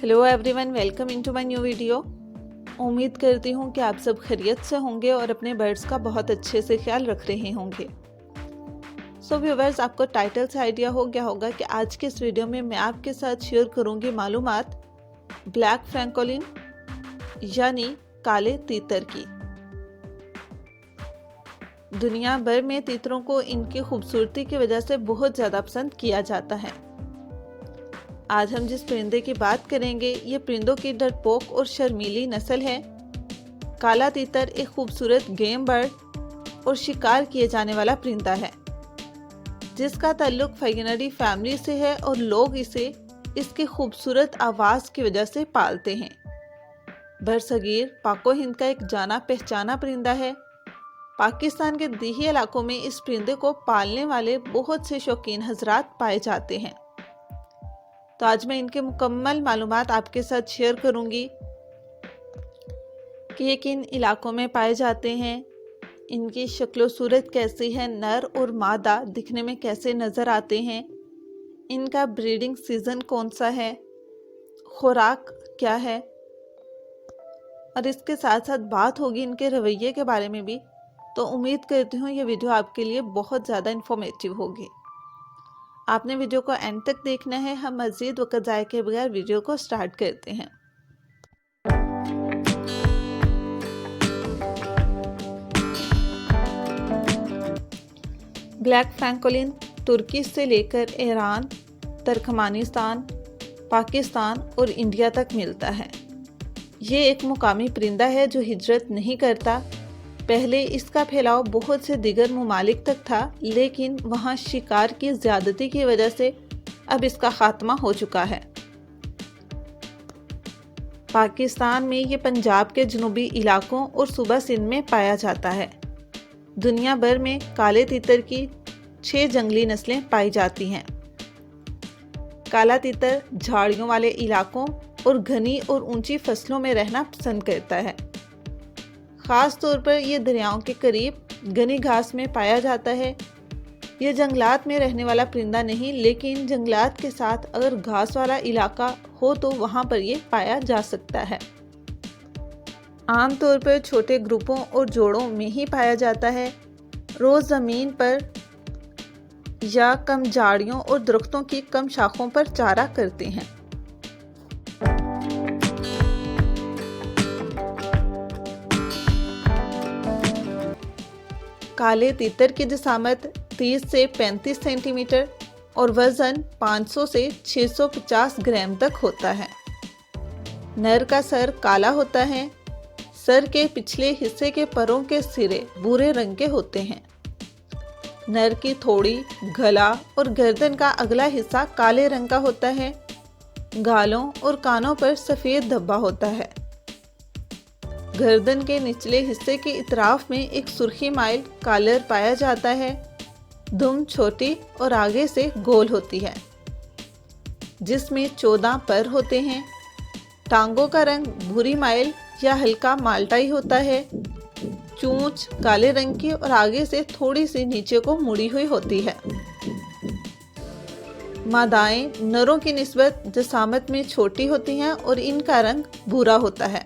Hello everyone, welcome into my new video. उम्मीद करती हूँ कि आप सब खैरियत से होंगे और अपने बर्ड्स का बहुत अच्छे से ख्याल रख रहे होंगे। सो व्यूवर्स, आपको टाइटल से आइडिया हो गया होगा कि आज के इस वीडियो में मैं आपके साथ शेयर करूँगी मालूमात ब्लैक फ्रैंकोलिन यानी काले तीतर की। दुनिया भर में तीतरों को इनकी खूबसूरती की वजह से बहुत ज़्यादा पसंद किया जाता है। आज हम जिस परिंदे की बात करेंगे ये परिंदों की डरपोक और शर्मीली नस्ल है। काला तीतर एक खूबसूरत गेम बर्ड और शिकार किए जाने वाला परिंदा है जिसका ताल्लुक फैगनरी फैमिली से है और लोग इसे इसकी खूबसूरत आवाज़ की वजह से पालते हैं। बरसगीर पाको हिंद का एक जाना पहचाना परिंदा है। पाकिस्तान के देही इलाकों में इस परिंदे को पालने वाले बहुत से शौकीन हजरात पाए जाते हैं। तो आज मैं इनके मुकम्मल मालूमात आपके साथ शेयर करूंगी कि ये किन इलाकों में पाए जाते हैं, इनकी शक्ल सूरत कैसी है, नर और मादा दिखने में कैसे नज़र आते हैं, इनका ब्रीडिंग सीज़न कौन सा है, खुराक क्या है, और इसके साथ साथ बात होगी इनके रवैये के बारे में भी। तो उम्मीद करती हूँ ये वीडियो आपके लिए बहुत ज़्यादा इन्फॉर्मेटिव होगी। आपने वीडियो को एंड तक देखना है। हम मज़ीद वक्त ज़ाया के बगैर वीडियो को स्टार्ट करते हैं। ब्लैक फ्रैंकोलिन तुर्की से लेकर ईरान, तुर्कमेनिस्तान, पाकिस्तान और इंडिया तक मिलता है। ये एक मुकामी परिंदा है जो हिजरत नहीं करता। पहले इसका फैलाव बहुत से दिगर ममालिक तक था, लेकिन वहाँ शिकार की ज़्यादती की वजह से अब इसका खात्मा हो चुका है। पाकिस्तान में ये पंजाब के जनूबी इलाकों और सूबा सिंध में पाया जाता है। दुनिया भर में काले तीतर की 6 जंगली नस्लें पाई जाती हैं। काला तीतर झाड़ियों वाले इलाकों और घनी और ऊंची फसलों में रहना पसंद करता है। ख़ास तौर पर यह दरियाओं के करीब घनी घास में पाया जाता है। यह जंगलात में रहने वाला परिंदा नहीं, लेकिन जंगलात के साथ अगर घास वाला इलाका हो तो वहाँ पर यह पाया जा सकता है। आमतौर पर छोटे ग्रुपों और जोड़ों में ही पाया जाता है। रोज़ ज़मीन पर या कम झाड़ियों और दरख्तों की कम शाखों पर चारा करते हैं। काले तीतर की जिसामत 30 से 35 सेंटीमीटर और वज़न 500 से 650 ग्राम तक होता है। नर का सर काला होता है। सर के पिछले हिस्से के परों के सिरे भूरे रंग के होते हैं। नर की थोड़ी, गला और गर्दन का अगला हिस्सा काले रंग का होता है। गालों और कानों पर सफ़ेद धब्बा होता है। गर्दन के निचले हिस्से के इतराफ में एक सुर्खी माइल कॉलर पाया जाता है। दुम छोटी और आगे से गोल होती है जिसमें 14 पर होते हैं। टांगों का रंग भूरी माइल या हल्का माल्टाई होता है। चोंच काले रंग की और आगे से थोड़ी सी नीचे को मुड़ी हुई होती है। मादाएं नरों की निस्बत जिसामत में छोटी होती हैं और इनका रंग भूरा होता है।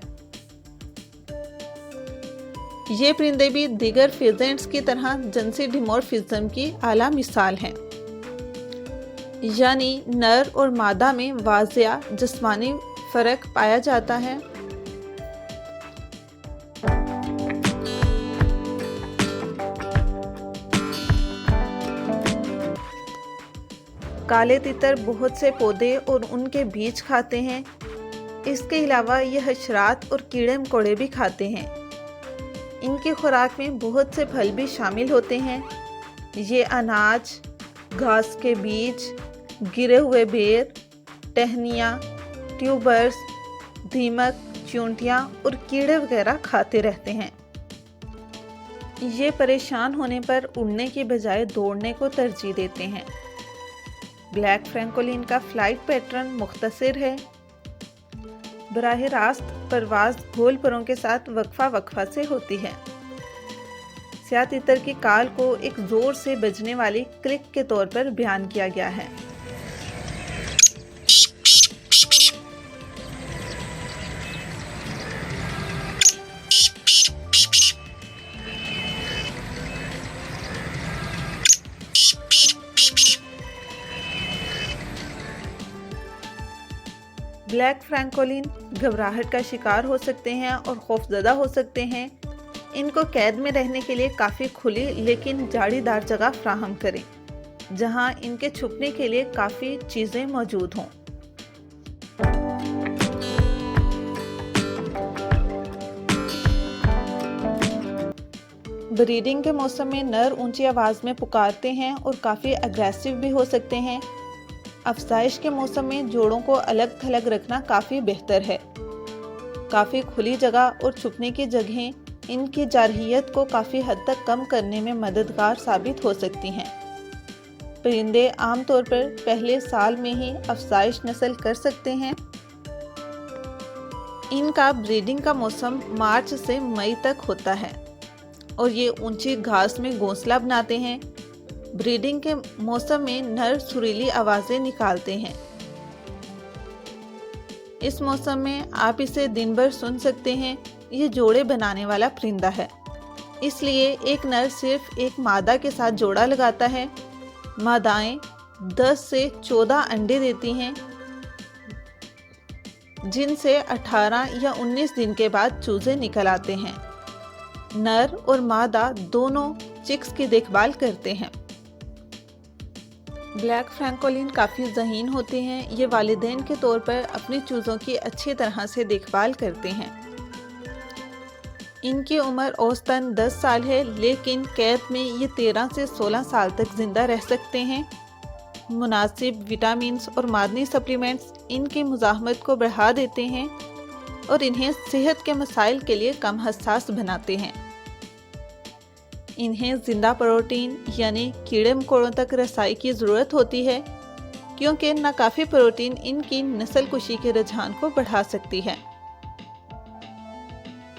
ये परिंदे भी दीगर फेजेंट्स की तरह जिनसी डिमॉर्फिज्म की आला मिसाल हैं, यानी नर और मादा में वाज़िया जिस्मानी फ़र्क पाया जाता है। काले तीतर बहुत से पौधे और उनके बीज खाते हैं। इसके अलावा ये हशरात और कीड़े मकोड़े भी खाते हैं। इनकी खुराक में बहुत से फल भी शामिल होते हैं। ये अनाज, घास के बीज, गिरे हुए बेर, टहनियाँ, ट्यूबर्स, दीमक, चूंटियाँ और कीड़े वगैरह खाते रहते हैं। ये परेशान होने पर उड़ने की बजाय दौड़ने को तरजीह देते हैं। ब्लैक फ्रैंकोलिन का फ्लाइट पैटर्न मुख्तसर है। बराह रास्त परवाज गोल परों के साथ वक्फा से होती है। स्याह तीतर की काल को एक जोर से बजने वाली क्लिक के तौर पर बयान किया गया है। ब्लैक फ्रैंकोलिन घबराहट का शिकार हो सकते हैं और खौफजदा हो सकते हैं। इनको कैद में रहने के लिए काफ़ी खुली लेकिन जालीदार जगह फ्राहम करें, जहां इनके छुपने के लिए काफ़ी चीज़ें मौजूद हों। ब्रीडिंग के मौसम में नर ऊंची आवाज़ में पुकारते हैं और काफ़ी अग्रेसिव भी हो सकते हैं। अफज़ाइश के मौसम में जोड़ों को अलग थलग रखना काफ़ी बेहतर है। काफ़ी खुली जगह और छुपने की जगहें इनकी जारहियत को काफ़ी हद तक कम करने में मददगार साबित हो सकती हैं। परिंदे आमतौर पर पहले साल में ही अफज़ाइश नस्ल कर सकते हैं। इनका ब्रीडिंग का मौसम मार्च से मई तक होता है और ये ऊंची घास में घोंसला बनाते हैं। ब्रीडिंग के मौसम में नर सुरीली आवाज़ें निकालते हैं। इस मौसम में आप इसे दिन भर सुन सकते हैं। ये जोड़े बनाने वाला परिंदा है, इसलिए एक नर सिर्फ एक मादा के साथ जोड़ा लगाता है। मादाएं 10 से 14 अंडे देती हैं, जिनसे 18 या 19 दिन के बाद चूजे निकल आते हैं। नर और मादा दोनों चिक्स की देखभाल करते हैं। ब्लैक फ्रैंकोलिन काफ़ी ज़हीन होते हैं। ये वालिदैन के तौर पर अपने चूज़ों की अच्छी तरह से देखभाल करते हैं। इनकी उम्र औसतन 10 साल है, लेकिन कैद में ये 13 से 16 साल तक ज़िंदा रह सकते हैं। मुनासिब विटामिन्स और मादनी सप्लीमेंट्स इनकी मुज़ाहमत को बढ़ा देते हैं और इन्हें सेहत के मसाइल के लिए कम हसास बनाते हैं। इन्हें ज़िंदा प्रोटीन यानी कीड़े मकोड़ों तक रसाई की ज़रूरत होती है, क्योंकि नाकाफ़ी प्रोटीन इनकी नस्ल कुशी के रुझान को बढ़ा सकती है।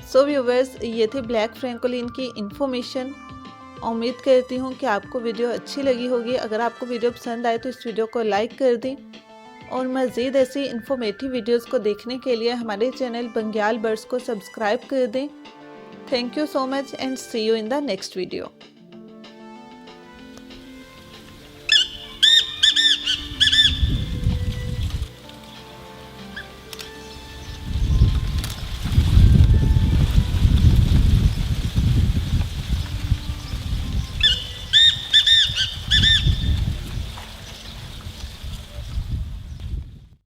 सो व्यूवर्स, ये थे ब्लैक फ्रैंकोलिन की इन्फॉर्मेशन। उम्मीद करती हूँ कि आपको वीडियो अच्छी लगी होगी। अगर आपको वीडियो पसंद आए तो इस वीडियो को लाइक कर दें और मज़ीद ऐसी इन्फॉर्मेटिव वीडियोस को देखने के लिए हमारे चैनल बंग्याल बर्ड्स को सब्सक्राइब कर दें। Thank you so much and see you in the next video.